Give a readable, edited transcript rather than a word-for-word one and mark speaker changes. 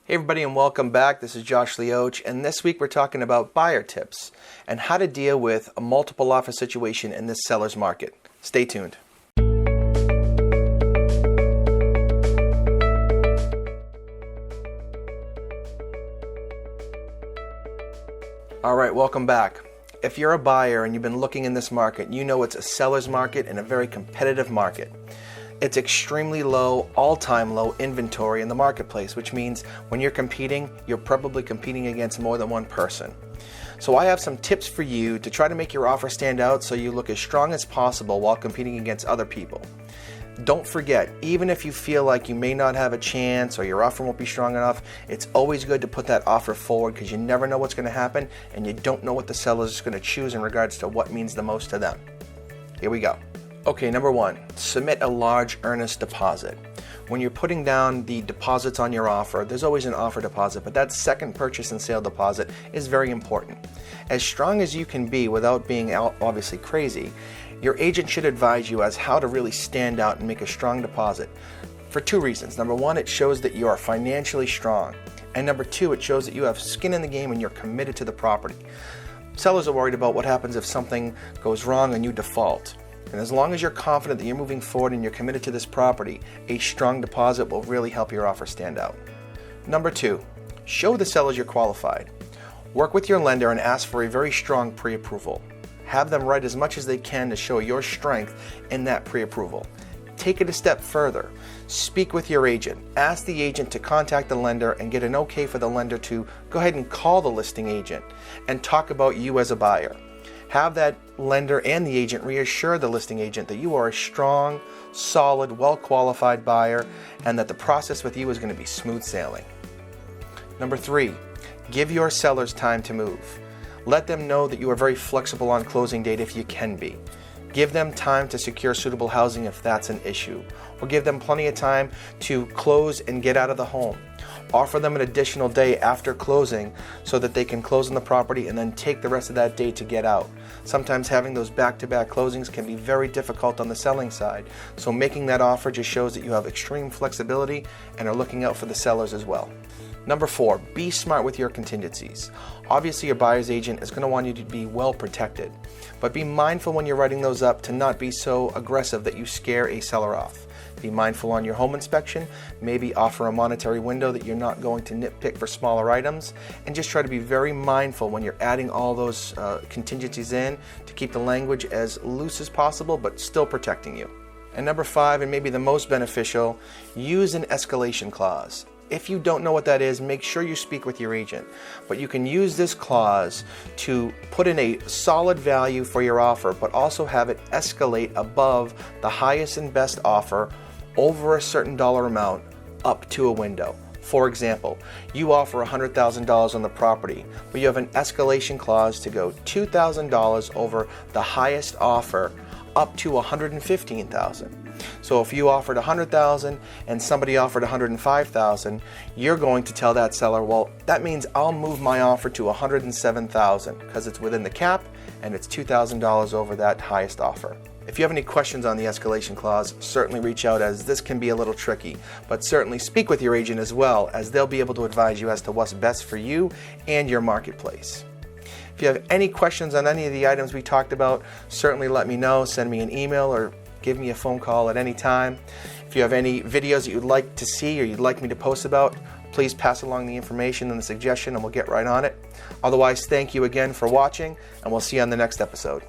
Speaker 1: Hey everybody and welcome back. This is Josh Lioce, and this week we're talking about buyer tips and how to deal with a multiple offer situation in this seller's market. Stay tuned. Alright, welcome back. If you're a buyer and you've been looking in this market, you know it's a seller's market and a very competitive market. It's extremely low, all-time low inventory in the marketplace, which means when you're competing, you're probably competing against more than one person. So I have some tips for you to try to make your offer stand out so you look as strong as possible while competing against other people. Don't forget, even if you feel like you may not have a chance or your offer won't be strong enough, it's always good to put that offer forward because you never know what's going to happen and you don't know what the seller is going to choose in regards to what means the most to them. Here we go. Okay, number one, submit a large earnest deposit. When you're putting down the deposits on your offer, there's always an offer deposit, but that second purchase and sale deposit is very important. As strong as you can be without being obviously crazy, your agent should advise you as how to really stand out and make a strong deposit for two reasons. Number one, it shows that you are financially strong. And number two, it shows that you have skin in the game and you're committed to the property. Sellers are worried about what happens if something goes wrong and you default. And as long as you're confident that you're moving forward and you're committed to this property, a strong deposit will really help your offer stand out. Number two, show the sellers you're qualified. Work with your lender and ask for a very strong pre-approval. Have them write as much as they can to show your strength in that pre-approval. Take it a step further. Speak with your agent. Ask the agent to contact the lender and get an okay for the lender to go ahead and call the listing agent and talk about you as a buyer. Have that lender and the agent reassure the listing agent that you are a strong, solid, well-qualified buyer and that the process with you is going to be smooth sailing. Number three, give your sellers time to move. Let them know that you are very flexible on closing date if you can be. Give them time to secure suitable housing if that's an issue, or give them plenty of time to close and get out of the home. Offer them an additional day after closing so that they can close on the property and then take the rest of that day to get out. Sometimes having those back-to-back closings can be very difficult on the selling side, so making that offer just shows that you have extreme flexibility and are looking out for the sellers as well. Number four, be smart with your contingencies. Obviously, your buyer's agent is going to want you to be well protected, but be mindful when you're writing those up to not be so aggressive that you scare a seller off. Be mindful on your home inspection, maybe offer a monetary window that you're not going to nitpick for smaller items, and just try to be very mindful when you're adding all those contingencies in to keep the language as loose as possible but still protecting you. And number five, and maybe the most beneficial, use an escalation clause. If you don't know what that is, make sure you speak with your agent. But you can use this clause to put in a solid value for your offer, but also have it escalate above the highest and best offer over a certain dollar amount up to a window. For example, you offer $100,000 on the property, but you have an escalation clause to go $2,000 over the highest offer up to $115,000. So if you offered $100,000 and somebody offered $105,000, you're going to tell that seller, well, that means I'll move my offer to $107,000 because it's within the cap and it's $2,000 over that highest offer. If you have any questions on the escalation clause, certainly reach out as this can be a little tricky, but certainly speak with your agent as well as they'll be able to advise you as to what's best for you and your marketplace. If you have any questions on any of the items we talked about, certainly let me know. Send me an email or give me a phone call at any time. If you have any videos that you'd like to see or you'd like me to post about, please pass along the information and the suggestion and we'll get right on it. Otherwise, thank you again for watching and we'll see you on the next episode.